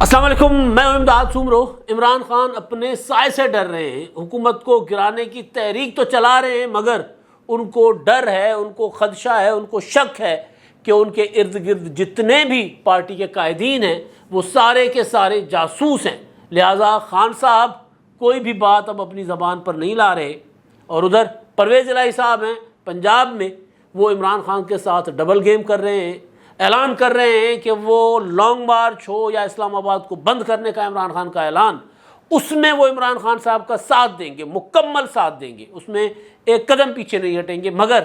السلام علیکم، میں امداد سومرو۔ عمران خان اپنے سائے سے ڈر رہے ہیں، حکومت کو گرانے کی تحریک تو چلا رہے ہیں مگر ان کو ڈر ہے، ان کو خدشہ ہے، ان کو شک ہے کہ ان کے ارد گرد جتنے بھی پارٹی کے قائدین ہیں وہ سارے کے سارے جاسوس ہیں، لہٰذا خان صاحب کوئی بھی بات اب اپنی زبان پر نہیں لا رہے۔ اور ادھر پرویز الہی صاحب ہیں پنجاب میں، وہ عمران خان کے ساتھ ڈبل گیم کر رہے ہیں، اعلان کر رہے ہیں کہ وہ لانگ مارچ ہو یا اسلام آباد کو بند کرنے کا عمران خان کا اعلان، اس میں وہ عمران خان صاحب کا ساتھ دیں گے، مکمل ساتھ دیں گے، اس میں ایک قدم پیچھے نہیں ہٹیں گے۔ مگر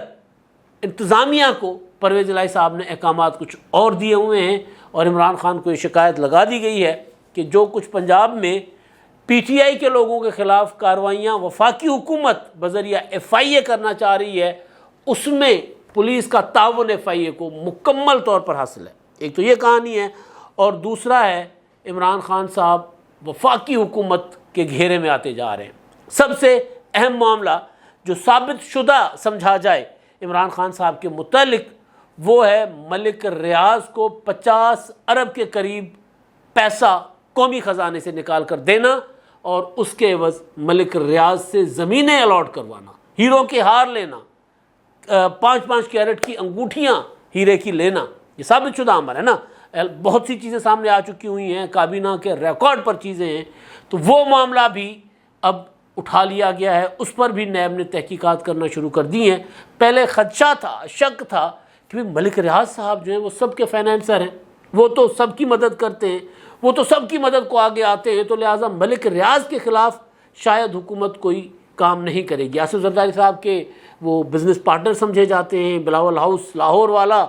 انتظامیہ کو پرویز الہی صاحب نے احکامات کچھ اور دیے ہوئے ہیں اور عمران خان کو یہ شکایت لگا دی گئی ہے کہ جو کچھ پنجاب میں پی ٹی آئی کے لوگوں کے خلاف کارروائیاں وفاقی حکومت بذریعہ ایف آئی اے کرنا چاہ رہی ہے، اس میں پولیس کا تعاون ایف آئی اے کو مکمل طور پر حاصل ہے۔ ایک تو یہ کہانی ہے، اور دوسرا ہے عمران خان صاحب وفاقی حکومت کے گھیرے میں آتے جا رہے ہیں۔ سب سے اہم معاملہ جو ثابت شدہ سمجھا جائے عمران خان صاحب کے متعلق، وہ ہے ملک ریاض کو 50 ارب کے قریب پیسہ قومی خزانے سے نکال کر دینا اور اس کے عوض ملک ریاض سے زمینیں الاٹ کروانا، ہیروں کے ہار لینا، 5 کیرٹ کی انگوٹھیاں ہیرے کی لینا، یہ ثابت شدہ امر ہے نا۔ بہت سی چیزیں سامنے آ چکی ہوئی ہیں، کابینہ کے ریکارڈ پر چیزیں ہیں، تو وہ معاملہ بھی اب اٹھا لیا گیا ہے، اس پر بھی نیب نے تحقیقات کرنا شروع کر دی ہیں۔ پہلے خدشہ تھا، شک تھا کہ ملک ریاض صاحب جو ہیں وہ سب کے فائنینسر ہیں، وہ تو سب کی مدد کرتے ہیں، وہ تو سب کی مدد کو آگے آتے ہیں، تو لہٰذا ملک ریاض کے خلاف شاید حکومت کوئی کام نہیں کرے گی۔ آصف زرداری صاحب کے وہ بزنس پارٹنر سمجھے جاتے ہیں، بلاول ہاؤس لاہور والا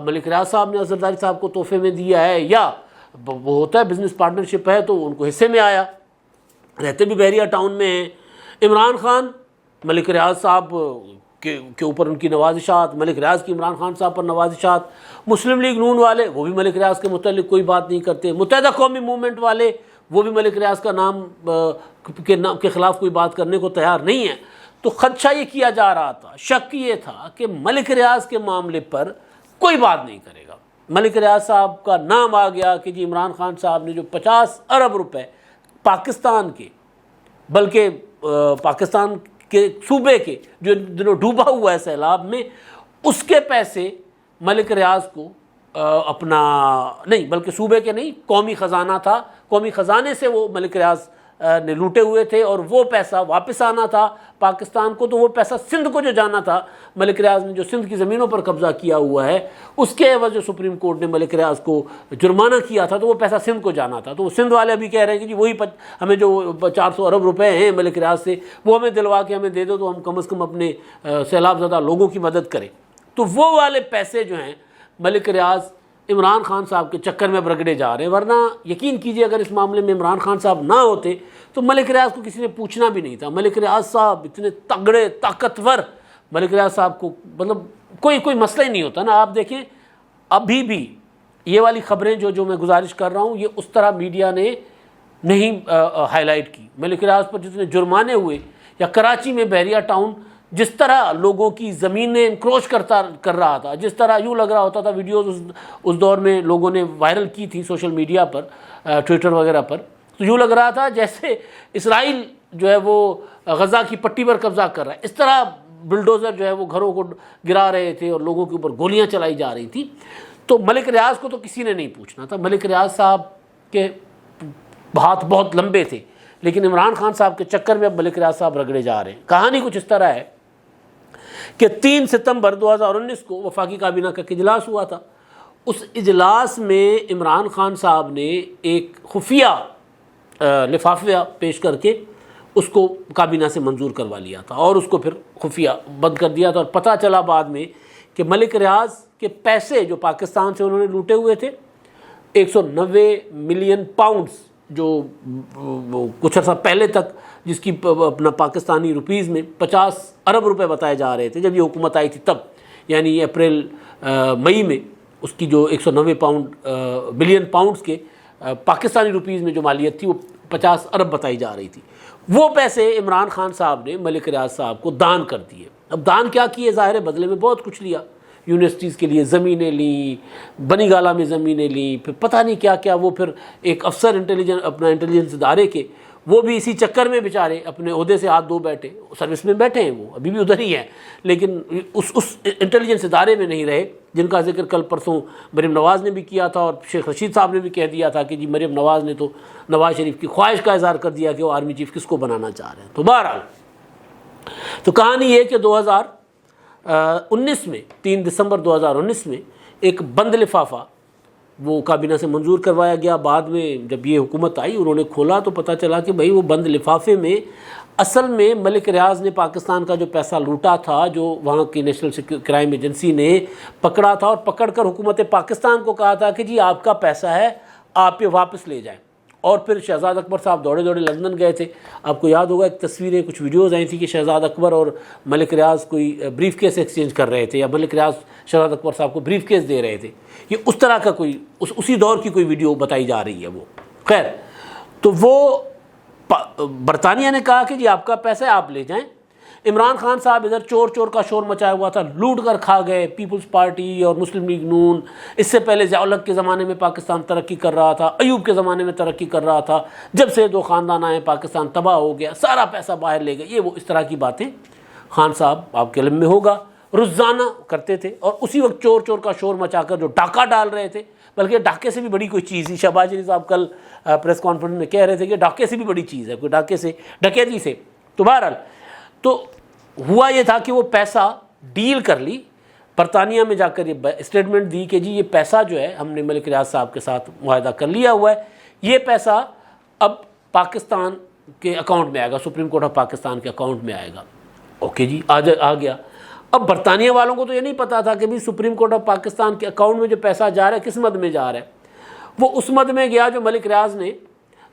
ملک ریاض صاحب نے زرداری صاحب کو تحفے میں دیا ہے، یا وہ ہوتا ہے بزنس پارٹنرشپ ہے تو ان کو حصے میں آیا، رہتے بھی بحریہ ٹاؤن میں ہیں۔ عمران خان ملک ریاض صاحب کے اوپر ان کی نوازشات، ملک ریاض کی عمران خان صاحب پر نوازشات، مسلم لیگ نون والے وہ بھی ملک ریاض کے متعلق کوئی بات نہیں کرتے، متحدہ قومی موومنٹ والے وہ بھی ملک ریاض کا نام کے خلاف کوئی بات کرنے کو تیار نہیں ہے۔ تو خدشہ یہ کیا جا رہا تھا، شک یہ تھا کہ ملک ریاض کے معاملے پر کوئی بات نہیں کرے گا۔ ملک ریاض صاحب کا نام آ گیا کہ جی عمران خان صاحب نے جو 50 ارب روپے پاکستان کے، بلکہ پاکستان کے صوبے کے جو دنوں ڈوبا ہوا ہے سیلاب میں، اس کے پیسے ملک ریاض کو اپنا نہیں بلکہ صوبے کے نہیں، قومی خزانہ تھا، قومی خزانے سے وہ ملک ریاض نے لوٹے ہوئے تھے، اور وہ پیسہ واپس آنا تھا پاکستان کو، تو وہ پیسہ سندھ کو جو جانا تھا، ملک ریاض نے جو سندھ کی زمینوں پر قبضہ کیا ہوا ہے، اس کے عوض جو سپریم کورٹ نے ملک ریاض کو جرمانہ کیا تھا، تو وہ پیسہ سندھ کو جانا تھا۔ تو وہ سندھ والے ابھی کہہ رہے ہیں کہ جی وہی ہمیں جو 400 ارب روپے ہیں ملک ریاض سے، وہ ہمیں دلوا کے ہمیں دے دو تو ہم کم از کم اپنے سیلاب زدہ لوگوں کی مدد کریں۔ تو وہ والے پیسے جو ہیں ملک ریاض عمران خان صاحب کے چکر میں برگڑے جا رہے ہیں، ورنہ یقین کیجئے اگر اس معاملے میں عمران خان صاحب نہ ہوتے تو ملک ریاض کو کسی نے پوچھنا بھی نہیں تھا۔ ملک ریاض صاحب اتنے تگڑے طاقتور، ملک ریاض صاحب کو مطلب کوئی مسئلہ ہی نہیں ہوتا نا۔ آپ دیکھیں ابھی بھی یہ والی خبریں جو میں گزارش کر رہا ہوں، یہ اس طرح میڈیا نے نہیں ہائی لائٹ کی۔ ملک ریاض پر جتنے جرمانے ہوئے، یا کراچی میں بحریہ ٹاؤن جس طرح لوگوں کی زمینیں انکروچ کر رہا تھا، جس طرح یوں لگ رہا ہوتا تھا، ویڈیوز اس دور میں لوگوں نے وائرل کی تھی سوشل میڈیا پر، ٹویٹر وغیرہ پر، تو یوں لگ رہا تھا جیسے اسرائیل جو ہے وہ غزہ کی پٹی پر قبضہ کر رہا ہے، اس طرح بلڈوزر جو ہے وہ گھروں کو گرا رہے تھے اور لوگوں کے اوپر گولیاں چلائی جا رہی تھیں۔ تو ملک ریاض کو تو کسی نے نہیں پوچھنا تھا، ملک ریاض صاحب کے ہاتھ بہت لمبے تھے، لیکن عمران خان صاحب کے چکر میں اب ملک ریاض صاحب رگڑے جا رہے ہیں۔ کہانی کچھ اس طرح ہے کہ 3 ستمبر 2019 کو وفاقی کابینہ کا اجلاس ہوا تھا۔ اس اجلاس میں عمران خان صاحب نے ایک خفیہ لفافہ پیش کر کے اس کو کابینہ سے منظور کروا لیا تھا، اور اس کو پھر خفیہ بند کر دیا تھا، اور پتہ چلا بعد میں کہ ملک ریاض کے پیسے جو پاکستان سے انہوں نے لوٹے ہوئے تھے، 190 ملین پاؤنڈز، جو کچھ عرصہ پہلے تک جس کی اپنا پاکستانی روپیز میں 50 ارب روپے بتائے جا رہے تھے جب یہ حکومت آئی تھی تب، یعنی اپریل مئی میں اس کی جو 190 ملین پاؤنڈز کے پاکستانی روپیز میں جو مالیت تھی وہ 50 ارب بتائی جا رہی تھی، وہ پیسے عمران خان صاحب نے ملک ریاض صاحب کو دان کر دیے۔ اب دان کیا کیے؟ ظاہر ہے بدلے میں بہت کچھ لیا، یونیورسٹیز کے لیے زمینیں لیں، بنی گالہ میں زمینیں لیں، پھر پتہ نہیں کیا کیا. وہ پھر ایک افسر انٹیلیجنس ادارے کے، وہ بھی اسی چکر میں بیچارے اپنے عہدے سے ہاتھ دھو بیٹھے، سروس میں بیٹھے ہیں، وہ ابھی بھی ادھر ہی ہیں، لیکن اس انٹیلیجنس ادارے میں نہیں رہے جن کا ذکر کل پرسوں مریم نواز نے بھی کیا تھا، اور شیخ رشید صاحب نے بھی کہہ دیا تھا کہ جی مریم نواز نے تو نواز شریف کی خواہش کا اظہار کر دیا کہ وہ آرمی چیف کس کو بنانا چاہ رہے ہیں. تو بہرحال تو کہانی یہ کہ 2019 میں 3 دسمبر 2019 میں ایک بند لفافہ وہ کابینہ سے منظور کروایا گیا. بعد میں جب یہ حکومت آئی انہوں نے کھولا تو پتہ چلا کہ بھئی وہ بند لفافے میں اصل میں ملک ریاض نے پاکستان کا جو پیسہ لوٹا تھا، جو وہاں کی نیشنل کرائم ایجنسی نے پکڑا تھا، اور پکڑ کر حکومت پاکستان کو کہا تھا کہ جی آپ کا پیسہ ہے، آپ یہ واپس لے جائیں. اور پھر شہزاد اکبر صاحب دوڑے دوڑے لندن گئے تھے. آپ کو یاد ہوگا ایک تصویریں، کچھ ویڈیوز آئی تھیں کہ شہزاد اکبر اور ملک ریاض کوئی بریف کیس ایکسچینج کر رہے تھے، یا ملک ریاض شہزاد اکبر صاحب کو بریف کیس دے رہے تھے. یہ اس طرح کا کوئی اسی دور کی کوئی ویڈیو بتائی جا رہی ہے. وہ خیر، تو وہ برطانیہ نے کہا کہ جی آپ کا پیسہ ہے، آپ لے جائیں. عمران خان صاحب ادھر چور چور کا شور مچایا ہوا تھا، لوٹ کر کھا گئے. پیپلز پارٹی اور مسلم لیگ نون، اس سے پہلے ضیاء الحق کے زمانے میں پاکستان ترقی کر رہا تھا، ایوب کے زمانے میں ترقی کر رہا تھا، جب سے 2 خاندان آئے پاکستان تباہ ہو گیا، سارا پیسہ باہر لے گئے. یہ وہ اس طرح کی باتیں خان صاحب آپ کے علم میں ہوگا روزانہ کرتے تھے. اور اسی وقت چور چور کا شور مچا کر جو ڈاکہ ڈال رہے تھے، بلکہ ڈاکے سے بھی بڑی کوئی چیز ہی، شہباز شریف صاحب کل پریس کانفرنس میں کہہ رہے تھے کہ ڈاکے سے بھی بڑی چیز ہے، کوئی ڈاکے سے، ڈکیتی سے. تو بہرحال تو ہوا یہ تھا کہ وہ پیسہ ڈیل کر لی. برطانیہ میں جا کر یہ اسٹیٹمنٹ دی کہ جی یہ پیسہ جو ہے ہم نے ملک ریاض صاحب کے ساتھ معاہدہ کر لیا ہوا ہے، یہ پیسہ اب پاکستان کے اکاؤنٹ میں آئے گا، سپریم کورٹ آف پاکستان کے اکاؤنٹ میں آئے گا. اوکے جی، آ گیا. اب برطانیہ والوں کو تو یہ نہیں پتا تھا کہ بھی سپریم کورٹ آف پاکستان کے اکاؤنٹ میں جو پیسہ جا رہا ہے کس مد میں جا رہا ہے. وہ اس مد میں گیا جو ملک ریاض نے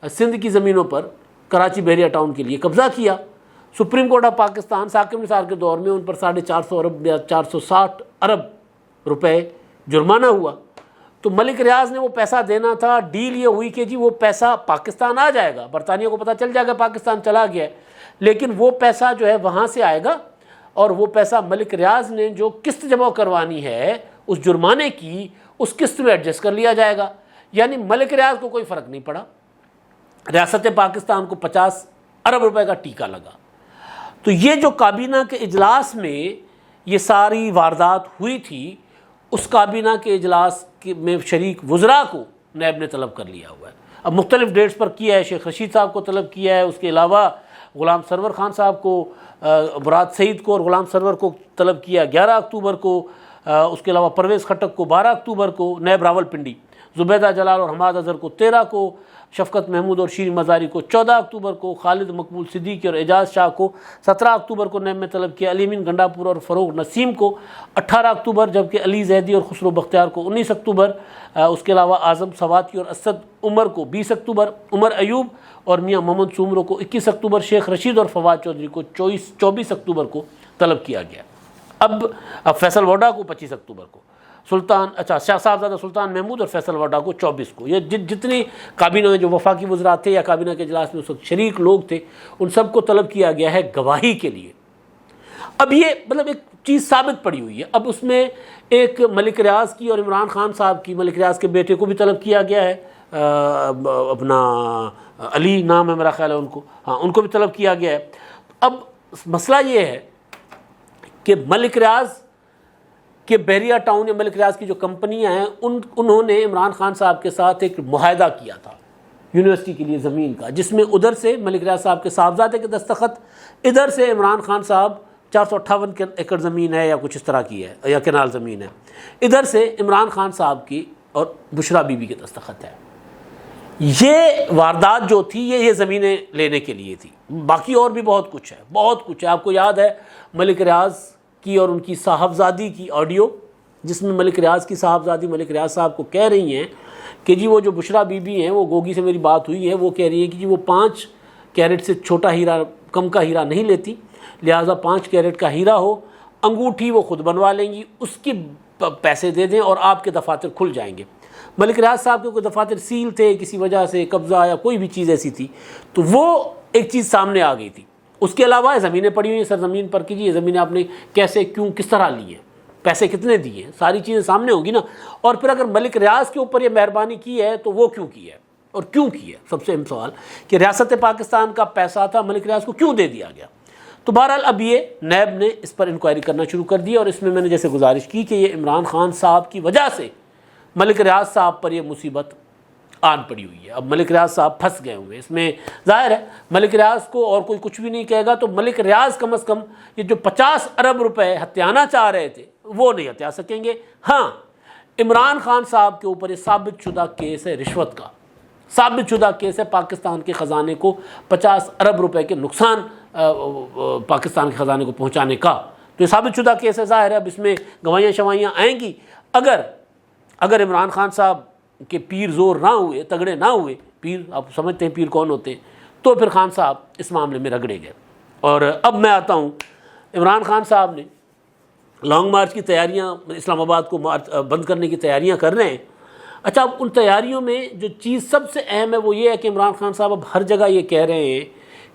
سندھ کی زمینوں پر کراچی بحریہ ٹاؤن کے لیے قبضہ کیا. Supreme court of Pakistan Saqib Nisar کے دور میں ان پر 450 ارب یا 460 ارب روپے جرمانہ ہوا. تو ملک ریاض نے وہ پیسہ دینا تھا. ڈیل یہ ہوئی کہ جی وہ پیسہ پاکستان آ جائے گا، برطانیہ کو پتہ چل جائے گا پاکستان چلا گیا ہے، لیکن وہ پیسہ جو ہے وہاں سے آئے گا، اور وہ پیسہ ملک ریاض نے جو قسط جمع کروانی ہے اس جرمانے کی، اس قسط میں ایڈجسٹ کر لیا جائے گا. یعنی ملک ریاض کو کوئی فرق نہیں پڑا، ریاست پاکستان کو 50 ارب روپے کا ٹیکہ لگا. تو یہ جو کابینہ کے اجلاس میں یہ ساری واردات ہوئی تھی، اس کابینہ کے اجلاس میں شریک وزراء کو نیب نے طلب کر لیا ہوا ہے. اب مختلف ڈیٹس پر کیا ہے. شیخ رشید صاحب کو طلب کیا ہے، اس کے علاوہ غلام سرور خان صاحب کو، برات سعید کو اور غلام سرور کو طلب کیا 11 اکتوبر کو، اس کے علاوہ پرویز خٹک کو 12 اکتوبر کو، نیب راول پنڈی، زبیدہ جلال اور حماد اظہر کو 13 کو، شفقت محمود اور شیرین مزاری کو 14 اکتوبر کو، خالد مقبول صدیقی اور اعجاز شاہ کو 17 اکتوبر کو نیب میں طلب کیا، علی امین گنڈاپور اور فروغ نسیم کو 18 اکتوبر، جبکہ علی زیدی اور خسرو بختیار کو 19 اکتوبر، اس کے علاوہ اعظم سواتی اور اسد عمر کو 20 اکتوبر، عمر ایوب اور میاں محمد سومرو کو 21 اکتوبر، شیخ رشید اور فواد چودھری کو 24 اکتوبر کو طلب کیا گیا. اب فیصل ووڈا کو 25 اکتوبر کو، شاہ صاحبزادہ سلطان محمود اور فیصل ووڈا کو 24 کو. یہ جتنی کابینہ میں جو وفاقی وزراء تھے یا کابینہ کے اجلاس میں اس وقت شریک لوگ تھے، ان سب کو طلب کیا گیا ہے گواہی کے لیے. اب یہ مطلب ایک چیز ثابت پڑی ہوئی ہے. اب اس میں ایک ملک ریاض کی اور عمران خان صاحب کی، ملک ریاض کے بیٹے کو بھی طلب کیا گیا ہے، اپنا علی نام ہے میرا خیال ہے ان کو، ہاں ان کو بھی طلب کیا گیا ہے. اب مسئلہ یہ ہے کہ ملک ریاض کہ بحریہ ٹاؤن یا ملک ریاض کی جو کمپنیاں ہیں انہوں نے عمران خان صاحب کے ساتھ ایک معاہدہ کیا تھا یونیورسٹی کے لیے زمین کا، جس میں ادھر سے ملک ریاض صاحب کے صاحبزادے کے دستخط، ادھر سے عمران خان صاحب 458 ایکڑ زمین ہے یا کچھ اس طرح کی ہے یا کنال زمین ہے، ادھر سے عمران خان صاحب کی اور بشرا بی بی کے دستخط ہے. یہ واردات جو تھی یہ زمینیں لینے کے لیے تھی. باقی اور بھی بہت کچھ ہے، بہت کچھ ہے. آپ کو یاد ہے ملک ریاض کی اور ان کی صاحبزادی کی آڈیو، جس میں ملک ریاض کی صاحبزادی ملک ریاض صاحب کو کہہ رہی ہیں کہ جی وہ جو بشرا بی بی ہیں، وہ گوگی سے میری بات ہوئی ہے، وہ کہہ رہی ہیں کہ جی وہ 5 کیرٹ سے چھوٹا ہیرا، کم کا ہیرا نہیں لیتی، لہٰذا 5 کیرٹ کا ہیرا ہو، انگوٹھی وہ خود بنوا لیں گی، اس کی پیسے دے دیں اور آپ کے دفاتر کھل جائیں گے. ملک ریاض صاحب کے کوئی دفاتر سیل تھے کسی وجہ سے، قبضہ یا کوئی بھی چیز ایسی تھی، تو وہ ایک چیز سامنے آ گئی تھی. اس کے علاوہ زمینیں پڑی ہوئی ہیں سرزمین پر کہ جی یہ زمینیں آپ نے کیسے، کیوں، کس طرح لی ہیں. پیسے کتنے دیے، ساری چیزیں سامنے ہوگی نا. اور پھر اگر ملک ریاض کے اوپر یہ مہربانی کی ہے تو وہ کیوں کی ہے اور کیوں کی ہے؟ سب سے اہم سوال کہ ریاست پاکستان کا پیسہ تھا، ملک ریاض کو کیوں دے دیا گیا؟ تو بہرحال اب یہ نیب نے اس پر انکوائری کرنا شروع کر دی، اور اس میں نے جیسے گزارش کی کہ یہ عمران خان صاحب کی وجہ سے ملک ریاض صاحب پر یہ مصیبت آن پڑی ہوئی ہے. اب ملک ریاض صاحب پھنس گئے ہوئے اس میں. ظاہر ہے ملک ریاض کو اور کوئی کچھ بھی نہیں کہے گا، تو ملک ریاض کم از کم یہ جو 50 ارب روپے ہتھیانا چاہ رہے تھے وہ نہیں ہتھیا سکیں گے. ہاں، عمران خان صاحب کے اوپر یہ ثابت شدہ کیس ہے رشوت کا، ثابت شدہ کیس ہے پاکستان کے خزانے کو 50 ارب روپے کے نقصان پاکستان کے خزانے کو پہنچانے کا. تو یہ ثابت شدہ کیس ہے. ظاہر ہے اب اس میں گواہیاں شوائیاں آئیں گی. اگر عمران خان صاحب کے پیر زور نہ ہوئے، تگڑے نہ ہوئے، پیر آپ سمجھتے ہیں پیر کون ہوتے ہیں، تو پھر خان صاحب اس معاملے میں رگڑے گئے. اور اب میں آتا ہوں، عمران خان صاحب نے لانگ مارچ کی تیاریاں، اسلام آباد کو بند کرنے کی تیاریاں کر رہے ہیں. اچھا، اب ان تیاریوں میں جو چیز سب سے اہم ہے وہ یہ ہے کہ عمران خان صاحب اب ہر جگہ یہ کہہ رہے ہیں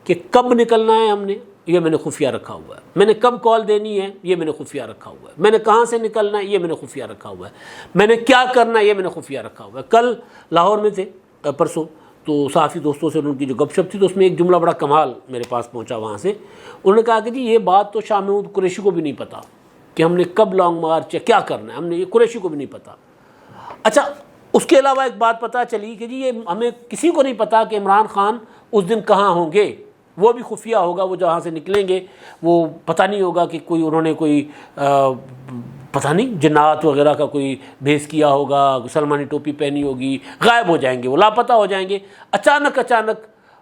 کہ کب نکلنا ہے ہم نے، یہ میں نے خفیہ رکھا ہوا ہے. میں نے کب کال دینی ہے، یہ میں نے خفیہ رکھا ہوا ہے. میں نے کہاں سے نکلنا ہے، یہ میں نے خفیہ رکھا ہوا ہے. میں نے کیا کرنا ہے، یہ میں نے خفیہ رکھا ہوا ہے. کل لاہور میں تھے پرسوں، تو صحافی دوستوں سے ان کی جو گپ شپ تھی تو اس میں ایک جملہ بڑا کمال میرے پاس پہنچا وہاں سے. انہوں نے کہا کہ جی یہ بات تو شاہ محمود قریشی کو بھی نہیں پتہ کہ ہم نے کب لانگ مارچ یا کیا کرنا ہے، ہم نے یہ قریشی کو بھی نہیں پتہ. اچھا، اس کے علاوہ ایک بات پتہ چلی کہ جی یہ ہمیں کسی کو نہیں پتہ کہ عمران خان اس دن کہاں ہوں گے. وہ بھی خفیہ ہوگا، وہ جہاں سے نکلیں گے وہ پتہ نہیں ہوگا کہ کوئی انہوں نے کوئی پتہ نہیں جنات وغیرہ کا کوئی بھیس کیا ہوگا، سلمانی ٹوپی پہنی ہوگی، غائب ہو جائیں گے، وہ لاپتہ ہو جائیں گے. اچانک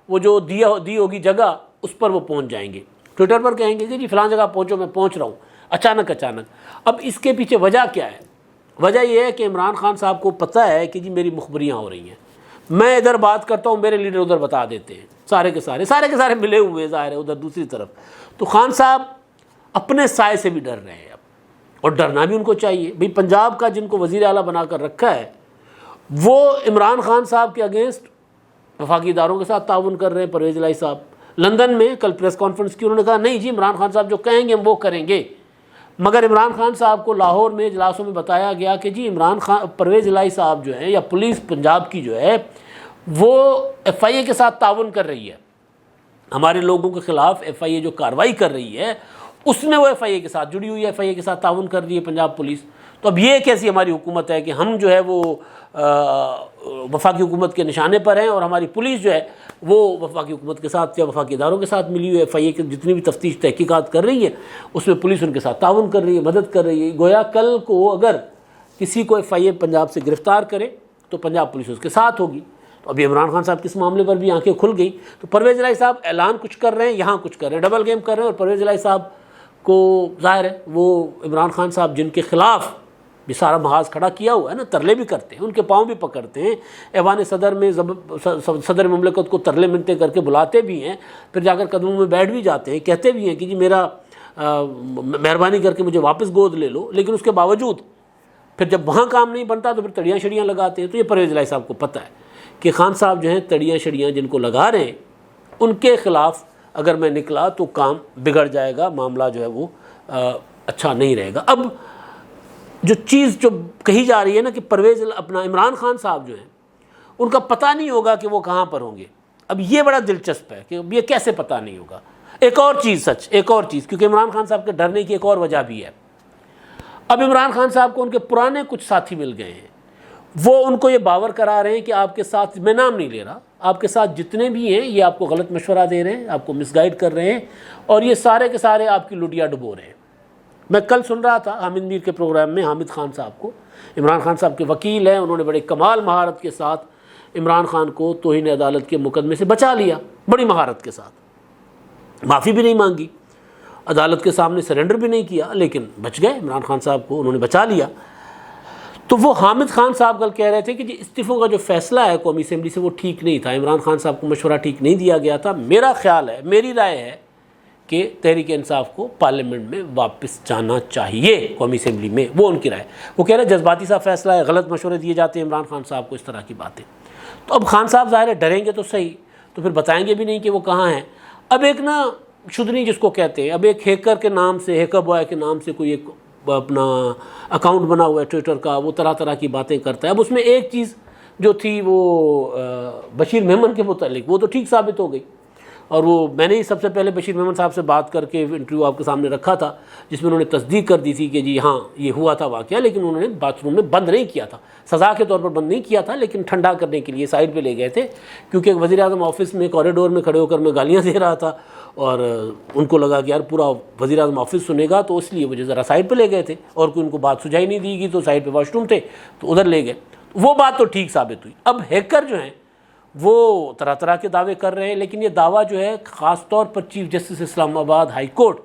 وہ جو دی ہوگی جگہ اس پر وہ پہنچ جائیں گے. ٹویٹر پر کہیں گے کہ جی فلاں جگہ پہنچو، میں پہنچ رہا ہوں. اچانک. اب اس کے پیچھے وجہ کیا ہے؟ وجہ یہ ہے کہ عمران خان صاحب کو پتہ ہے کہ جی میری مخبریاں ہو رہی ہیں، میں ادھر بات کرتا ہوں، میرے لیڈر ادھر بتا دیتے ہیں، سارے کے سارے ملے ہوئے ہیں ظاہر ہے ادھر دوسری طرف. تو خان صاحب اپنے سائے سے بھی ڈر رہے ہیں اب، اور ڈرنا بھی ان کو چاہیے. بھئی پنجاب کا جن کو وزیر اعلیٰ بنا کر رکھا ہے وہ عمران خان صاحب کے اگینسٹ وفاقی اداروں کے ساتھ تعاون کر رہے ہیں. پرویز الہی صاحب لندن میں کل پریس کانفرنس کی، انہوں نے کہا نہیں جی عمران خان صاحب جو کہیں گے ہم وہ کریں گے. مگر عمران خان صاحب کو لاہور میں اجلاسوں میں بتایا گیا کہ جی پرویز الہی صاحب جو ہیں یا پولیس پنجاب کی جو ہے وہ ایف آئی اے کے ساتھ تعاون کر رہی ہے، ہمارے لوگوں کے خلاف ایف آئی اے جو کارروائی کر رہی ہے اس میں وہ ایف آئی اے کے ساتھ جڑی ہوئی ہے، ایف آئی اے کے ساتھ تعاون کر رہی ہے پنجاب پولیس. تو اب یہ کیسی ہماری حکومت ہے کہ ہم جو ہے وہ وفاقی حکومت کے نشانے پر ہیں، اور ہماری پولیس جو ہے وہ وفاقی حکومت کے ساتھ یا وفاقی اداروں کے ساتھ ملی ہوئی ہے. ایف آئی اے کی جتنی بھی تفتیش تحقیقات کر رہی ہے اس میں پولیس ان کے ساتھ تعاون کر رہی ہے، مدد کر رہی ہے. گویا کل کو اگر کسی کو ایف آئی اے پنجاب سے گرفتار کرے تو پنجاب پولیس اس کے ساتھ ہوگی. تو ابھی عمران خان صاحب کے اس معاملے پر بھی آنکھیں کھل گئی. تو پرویز الہی صاحب اعلان کچھ کر رہے ہیں، یہاں کچھ کر رہے ہیں، ڈبل گیم کر رہے ہیں. اور پرویز الہی صاحب کو ظاہر ہے وہ عمران خان صاحب جن کے خلاف بھی سارا محاذ کھڑا کیا ہوا ہے نا، ترلے بھی کرتے ہیں، ان کے پاؤں بھی پکڑتے ہیں، ایوان صدر میں صدر مملکت کو ترلے منتیں کر کے بلاتے بھی ہیں، پھر جا کر قدموں میں بیٹھ بھی جاتے ہیں، کہتے بھی ہیں کہ جی میرا مہربانی کر کے مجھے واپس گود لے لو. لیکن اس کے باوجود پھر جب وہاں کام نہیں بنتا تو پھر تڑیاں شڑیاں لگاتے ہیں. تو یہ پرویز الہی صاحب کو پتہ ہے کہ خان صاحب جو ہیں تڑیاں شڑیاں جن کو لگا رہے ہیں ان کے خلاف اگر میں نکلا تو کام بگڑ جائے گا، معاملہ جو ہے وہ اچھا نہیں رہے گا. اب جو چیز جو کہی جا رہی ہے نا کہ اپنا عمران خان صاحب جو ہیں ان کا پتہ نہیں ہوگا کہ وہ کہاں پر ہوں گے. اب یہ بڑا دلچسپ ہے کہ یہ کیسے پتہ نہیں ہوگا. ایک اور چیز کیونکہ عمران خان صاحب کے ڈرنے کی ایک اور وجہ بھی ہے. اب عمران خان صاحب کو ان کے پرانے کچھ ساتھی مل گئے ہیں، وہ ان کو یہ باور کرا رہے ہیں کہ آپ کے ساتھ، میں نام نہیں لے رہا، آپ کے ساتھ جتنے بھی ہیں یہ آپ کو غلط مشورہ دے رہے ہیں، آپ کو مس گائیڈ کر رہے ہیں، اور یہ سارے کے سارے آپ کی لٹیا ڈبو رہے ہیں. میں کل سن رہا تھا حامد میر کے پروگرام میں، حامد خان صاحب کو، عمران خان صاحب کے وکیل ہیں، انہوں نے بڑے کمال مہارت کے ساتھ عمران خان کو توہین عدالت کے مقدمے سے بچا لیا، بڑی مہارت کے ساتھ، معافی بھی نہیں مانگی، عدالت کے سامنے سرنڈر بھی نہیں کیا، لیکن بچ گئے عمران خان صاحب کو، انہوں نے بچا لیا. تو وہ حامد خان صاحب کل کہہ رہے تھے کہ جی استعفوں کا جو فیصلہ ہے قومی اسمبلی سے وہ ٹھیک نہیں تھا، عمران خان صاحب کو مشورہ ٹھیک نہیں دیا گیا تھا. میرا خیال ہے، میری رائے ہے کہ تحریک انصاف کو پارلیمنٹ میں واپس جانا چاہیے قومی اسمبلی میں. وہ ان کی رائے. وہ کہہ رہے ہیں جذباتی سا فیصلہ ہے، غلط مشورے دیے جاتے ہیں عمران خان صاحب کو، اس طرح کی باتیں. تو اب خان صاحب ظاہر ہے ڈریں گے تو صحیح، تو پھر بتائیں گے بھی نہیں کہ وہ کہاں ہیں. اب ایک نا شدنی جس کو کہتے ہیں، اب ایک ہیکر کے نام سے، ہیکر بوائے کے نام سے کوئی ایک اپنا اکاؤنٹ بنا ہوا ہے ٹویٹر کا، وہ طرح طرح کی باتیں کرتا ہے۔ اب اس میں ایک چیز جو تھی وہ بشیر میمن کے متعلق، وہ تو ٹھیک ثابت ہو گئی، اور وہ میں نے ہی سب سے پہلے بشیر میمن صاحب سے بات کر کے انٹرویو آپ کے سامنے رکھا تھا، جس میں انہوں نے تصدیق کر دی تھی کہ جی ہاں یہ ہوا تھا واقعہ، لیکن انہوں نے باتھ روم میں بند نہیں کیا تھا، سزا کے طور پر بند نہیں کیا تھا، لیکن ٹھنڈا کرنے کے لیے سائڈ پہ لے گئے تھے، کیونکہ وزیر اعظم آفس میں کوریڈور میں کھڑے ہو کر میں گالیاں دے رہا تھا، اور ان کو لگا کہ یار پورا وزیر اعظم آفس سنے گا، تو اس لیے مجھے ذرا سائڈ پہ لے گئے تھے، اور کوئی ان کو بات سجھائی نہیں دی گئی، تو سائڈ پہ واش روم تھے تو ادھر لے گئے۔ وہ بات تو ٹھیک ثابت ہوئی۔ اب ہیکر جو ہیں وہ طرح طرح کے دعوے کر رہے ہیں، لیکن یہ دعویٰ جو ہے خاص طور پر چیف جسٹس اسلام آباد ہائی کورٹ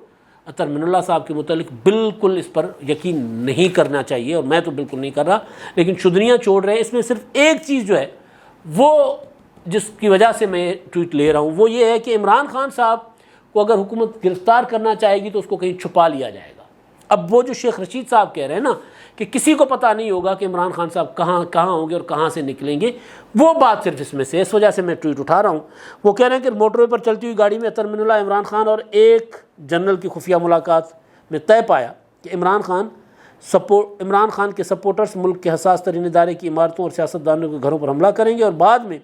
اطہر من اللہ صاحب کے متعلق بالکل اس پر یقین نہیں کرنا چاہیے، اور میں تو بالکل نہیں کر رہا، لیکن شدنیاں چھوڑ رہے ہیں۔ اس میں صرف ایک چیز جو ہے وہ جس کی وجہ سے میں ٹویٹ لے رہا ہوں، وہ یہ ہے کہ عمران خان صاحب کو اگر حکومت گرفتار کرنا چاہے گی تو اس کو کہیں چھپا لیا جائے گا۔ اب وہ جو شیخ رشید صاحب کہہ رہے ہیں نا کہ کسی کو پتہ نہیں ہوگا کہ عمران خان صاحب کہاں ہوں گے اور کہاں سے نکلیں گے، وہ بات صرف اس میں سے، اس وجہ سے میں ٹویٹ اٹھا رہا ہوں۔ وہ کہہ رہے ہیں کہ موٹر وے پر چلتی ہوئی گاڑی میں اطہر من اللہ، عمران خان اور ایک جنرل کی خفیہ ملاقات میں طے پایا کہ عمران خان کے سپورٹرز ملک کے حساس ترین ادارے کی عمارتوں اور سیاستدانوں کے گھروں پر حملہ کریں گے، اور بعد میں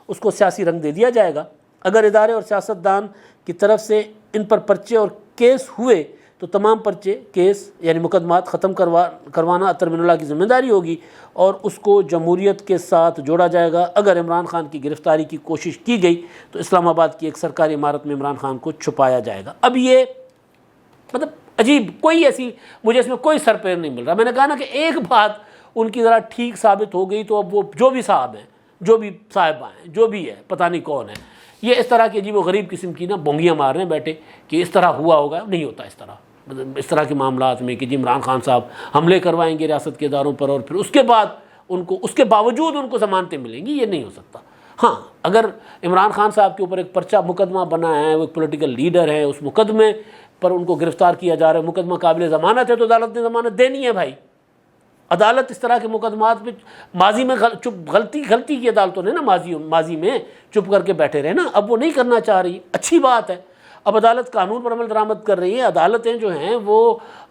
اس کو سیاسی رنگ دے دیا جائے گا۔ اگر ادارے اور سیاستدان کی طرف سے ان پر پرچے اور کیس ہوئے تو تمام پرچے، کیس یعنی مقدمات ختم کروانا اطہر من اللہ کی ذمہ داری ہوگی، اور اس کو جمہوریت کے ساتھ جوڑا جائے گا۔ اگر عمران خان کی گرفتاری کی کوشش کی گئی تو اسلام آباد کی ایک سرکاری عمارت میں عمران خان کو چھپایا جائے گا۔ اب یہ مطلب عجیب، کوئی ایسی مجھے اس میں کوئی سر پیر نہیں مل رہا۔ میں نے کہا نا کہ ایک بات ان کی ذرا ٹھیک ثابت ہو گئی تو اب وہ جو بھی صاحب ہیں، جو بھی صاحبہ ہیں، جو بھی ہے، پتہ نہیں کون ہے، یہ اس طرح کی عجیب و غریب قسم کی نا بونگیاں مار رہے ہیں بیٹھے کہ اس طرح ہوا ہوگا۔ نہیں ہوتا اس طرح، اس طرح کے معاملات میں کہ جی عمران خان صاحب حملے کروائیں گے ریاست کے اداروں پر، اور پھر اس کے بعد اس کے باوجود ان کو ضمانتیں ملیں گی، یہ نہیں ہو سکتا۔ ہاں اگر عمران خان صاحب کے اوپر ایک پرچہ مقدمہ بنا ہے، وہ ایک پولیٹیکل لیڈر ہے، اس مقدمے پر ان کو گرفتار کیا جا رہا ہے، مقدمہ قابل ضمانت ہے، تو عدالت نے ضمانت دینی ہے بھائی۔ عدالت اس طرح کے مقدمات میں ماضی میں غلطی کی عدالتوں نے نا ماضی میں چپ کر کے بیٹھے رہے نا، اب وہ نہیں کرنا چاہ رہی، اچھی بات ہے۔ اب عدالت قانون پر عمل درآمد کر رہی ہے، عدالتیں جو ہیں وہ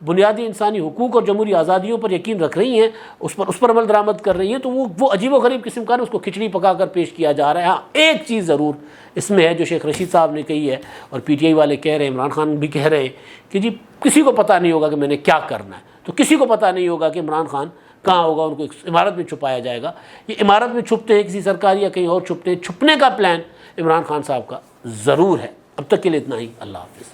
بنیادی انسانی حقوق اور جمہوری آزادیوں پر یقین رکھ رہی ہیں، اس پر عمل درآمد کر رہی ہیں، تو وہ عجیب و غریب قسم کا اس کو کھچڑی پکا کر پیش کیا جا رہا ہے۔ ہاں ایک چیز ضرور اس میں ہے جو شیخ رشید صاحب نے کہی ہے، اور پی ٹی آئی والے کہہ رہے ہیں، عمران خان بھی کہہ رہے ہیں کہ جی کسی کو پتہ نہیں ہوگا کہ میں نے کیا کرنا ہے، تو کسی کو پتہ نہیں ہوگا کہ عمران خان کہاں ہوگا، ان کو ایک عمارت میں چھپایا جائے گا۔ یہ عمارت میں چھپتے ہیں، کسی سرکاری یا کہیں اور چھپتے ہیں، چھپنے کا پلان عمران خان صاحب کا ضرور ہے۔ اب تک کے لیے اتنا ہی، اللہ حافظ۔